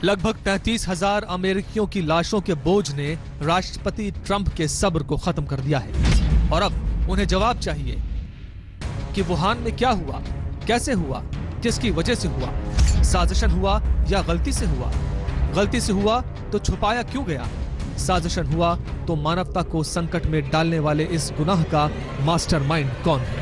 लगभग 35,000 अमेरिकियों की लाशों के बोझ ने राष्ट्रपति ट्रंप के सब्र को खत्म कर दिया है और अब उन्हें जवाब चाहिए कि वुहान में क्या हुआ, कैसे हुआ, किसकी वजह से हुआ, साजिशन हुआ या गलती से हुआ। गलती से हुआ तो छुपाया क्यों गया, साजिशन हुआ तो मानवता को संकट में डालने वाले इस गुनाह का मास्टरमाइंड कौन है।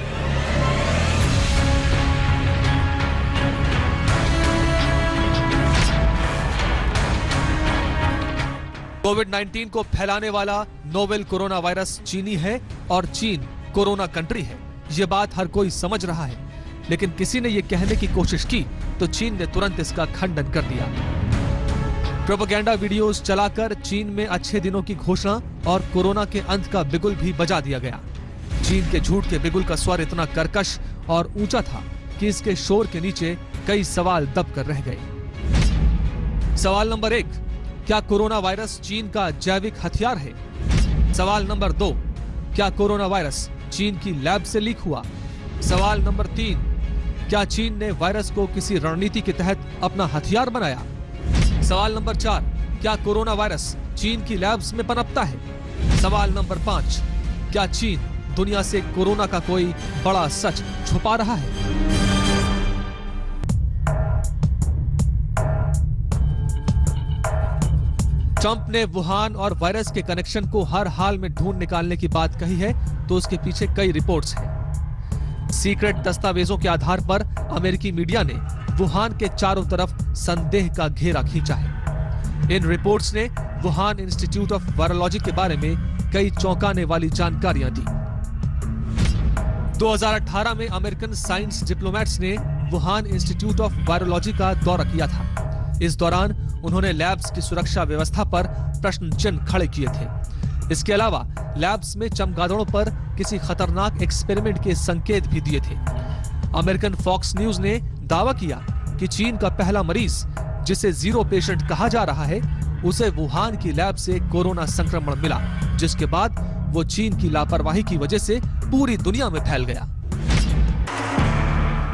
कोविड-19 को फैलाने वाला नोवेल कोरोना वायरस चीनी है और चीन कोरोना कंट्री है। यह बात हर कोई समझ रहा है, लेकिन किसी ने यह कहने की कोशिश की तो चीन ने तुरंत इसका खंडन कर दिया। प्रोपेगेंडा वीडियोस चलाकर चीन में अच्छे दिनों की घोषणा और कोरोना के अंत का बिगुल भी बजा दिया गया। चीन के झूठ के बिगुल का स्वर इतना कर्कश और ऊंचा था कि इसके शोर के नीचे कई सवाल दब कर रह गए। सवाल नंबर 1, क्या कोरोना वायरस चीन का जैविक हथियार है? सवाल नंबर 2, क्या कोरोना वायरस चीन की लैब से लीक हुआ? सवाल नंबर 3, क्या चीन ने वायरस को किसी रणनीति के तहत अपना हथियार बनाया? सवाल नंबर 4, क्या कोरोना वायरस चीन की लैब्स में पनपता है? सवाल नंबर 5, क्या चीन दुनिया से कोरोना का कोई बड़ा सच छुपा रहा है? ट्रंप ने वुहान और वायरस के कनेक्शन को हर हाल में ढूंढ निकालने की बात कही है, तो उसके पीछे कई रिपोर्ट्स हैं। सीक्रेट दस्तावेजों के आधार पर अमेरिकी मीडिया ने वुहान के चारों तरफ संदेह का घेरा खींचा है। इन रिपोर्ट्स ने वुहान इंस्टीट्यूट ऑफ वायरोलॉजी के बारे में कई चौंकाने वाली जानकारियां दी। 2018 में अमेरिकन साइंस डिप्लोमेट्स ने वुहान इंस्टीट्यूट ऑफ वायरोलॉजी का दौरा किया था। इस दौरान उन्होंने लैब्स की सुरक्षा व्यवस्था पर प्रश्न चिन्ह खड़े किए थे। इसके अलावा लैब्स में चमगादड़ों पर किसी खतरनाक एक्सपेरिमेंट के संकेत भी दिए थे। अमेरिकन फॉक्स न्यूज ने दावा किया कि चीन का पहला मरीज, जिसे जीरो पेशेंट कहा जा रहा है, उसे वुहान की लैब से कोरोना संक्रमण मिला, जिसके बाद वो चीन की लापरवाही की वजह से पूरी दुनिया में फैल गया।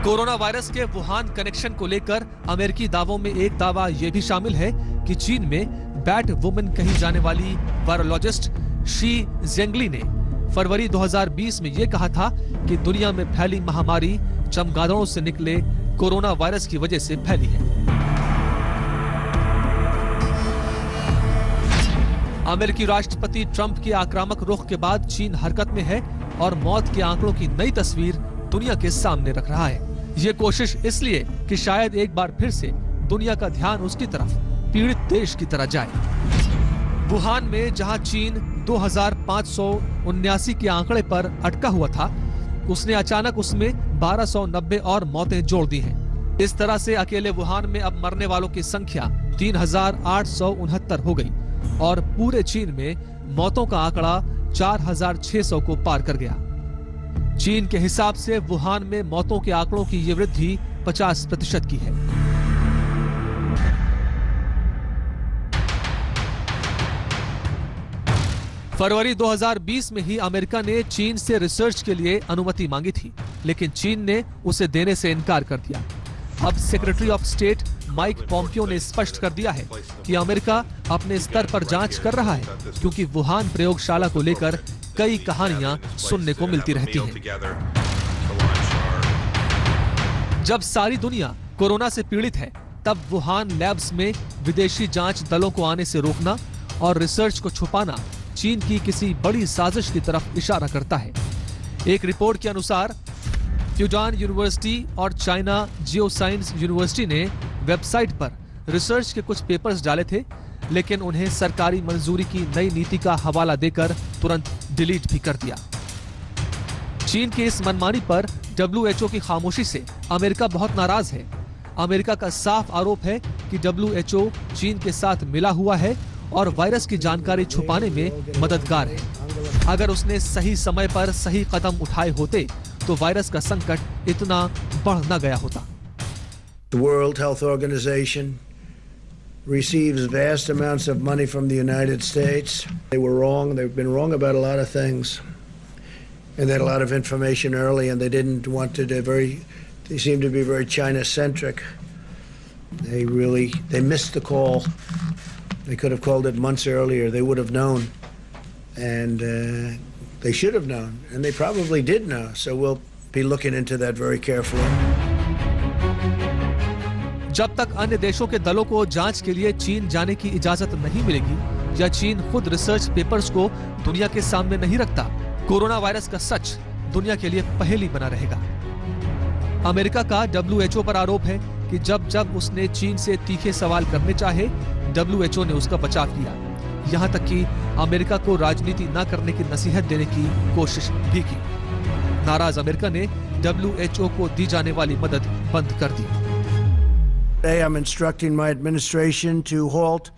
कोरोना वायरस के वुहान कनेक्शन को लेकर अमेरिकी दावों में एक दावा यह भी शामिल है कि चीन में बैट वुमन कही जाने वाली वायरोलॉजिस्ट शी जेंगली ने फरवरी 2020 में यह कहा था कि दुनिया में फैली महामारी चमगादड़ों से निकले कोरोना वायरस की वजह से फैली है। अमेरिकी राष्ट्रपति ट्रंप के आक्रामक रुख के बाद चीन हरकत में है और मौत के आंकड़ों की नई तस्वीर दुनिया के सामने रख रहा है। ये कोशिश इसलिए कि शायद एक बार फिर से दुनिया का ध्यान उसकी तरफ, पीड़ित देश की तरफ जाए। वुहान में जहां चीन 2579 के आंकड़े पर अटका हुआ था, उसने अचानक उसमें 1290 और मौतें जोड़ दी हैं। इस तरह से अकेले वुहान में अब मरने वालों की संख्या 3869 हो गई और पूरे चीन में मौतों का आंकड़ा 4600 को पार कर गया। चीन के हिसाब से वुहान में मौतों के आंकड़ों की ये वृद्धि 50% की है। फरवरी 2020 में ही अमेरिका ने चीन से रिसर्च के लिए अनुमति मांगी थी, लेकिन चीन ने उसे देने से इनकार कर दिया। अब secretary of state Mike Pompeo ने स्पष्ट कर दिया है कि अमेरिका अपने स्तर पर जांच कर रहा है, क्योंकि वुहान प्रयोगशाला को लेकर कई कहानियां सुनने को मिलती रहती हैं। जब सारी दुनिया कोरोना से पीड़ित है, तब वुहान लैब्स में विदेशी जांच दलों को आने से रोकना और रिसर्च को छुपाना चीन की किसी बड़ी साजिश की तरफ इशारा करता है। एक रिपोर्ट के अनुसार फ्यूजान यूनिवर्सिटी और चाइना जियोसाइंस यूनिवर्सिटी ने वेबसाइट पर रिसर्च के कुछ पेपर्स डाले थे, लेकिन उन्हें सरकारी मंजूरी की नई नीति का हवाला देकर तुरंत डिलीट भी कर दिया। चीन की इस मनमानी पर WHO की खामोशी से अमेरिका बहुत नाराज है। अमेरिका का साफ आरोप है कि WHO चीन के साथ मिला हुआ है और वायरस की जानकारी छुपाने में मददगार है। अगर उसने सही समय पर सही कदम उठाए होते तो वायरस का संकट इतना बढ़ न गया होता। The World Health Organization receives vast amounts of money from the United States. They were wrong. They've been wrong about a lot of things. And they had a lot of information early, and they didn't want to they seemed to be very China-centric. They missed the call. They could have called it months earlier. They would have known, and they should have known, and they probably did know. So we'll be looking into that very carefully. जब तक अन्य देशों के दलों को जांच के लिए चीन जाने की इजाजत नहीं मिलेगी या चीन खुद रिसर्च पेपर्स को दुनिया के सामने नहीं रखता, कोरोना वायरस का सच दुनिया के लिए पहेली बना रहेगा। अमेरिका का WHO पर आरोप है कि जब जब उसने चीन से तीखे सवाल करने चाहे, WHO ने उसका बचाव किया। यहां तक कि अमेरिका को राजनीति न करने की नसीहत देने की कोशिश भी की। नाराज अमेरिका ने WHO को दी जाने वाली मदद बंद कर दी। Today I'm instructing my administration to halt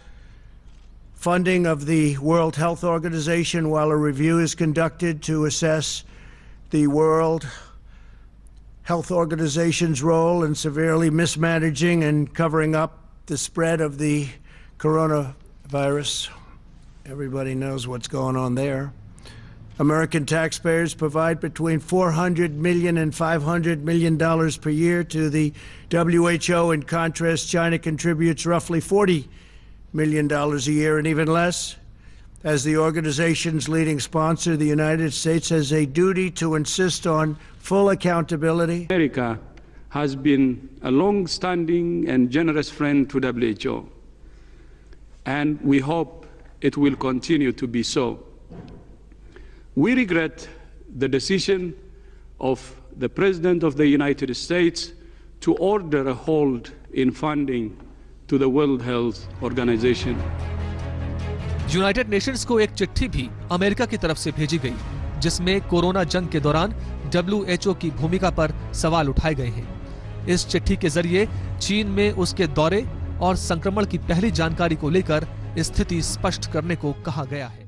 funding of the World Health Organization while a review is conducted to assess the World Health Organization's role in severely mismanaging and covering up the spread of the coronavirus. Everybody knows what's going on there. American taxpayers provide between $400 million and $500 million per year to the WHO. In contrast, China contributes roughly $40 million a year, and even less. As the organization's leading sponsor, the United States has a duty to insist on full accountability. America has been a long-standing and generous friend to WHO, and we hope it will continue to be so. We regret the decision of the President of the United States to order a halt in funding to the World Health Organization. United Nations को एक चिट्ठी भी America की तरफ से भेजी गई, जिसमें कोरोना जंग के दौरान WHO की भूमिका पर सवाल उठाए गए हैं। इस चिट्ठी के जरिए चीन में उसके दौरे और संक्रमण की पहली जानकारी को लेकर स्थिति स्पष्ट करने को कहा गया है।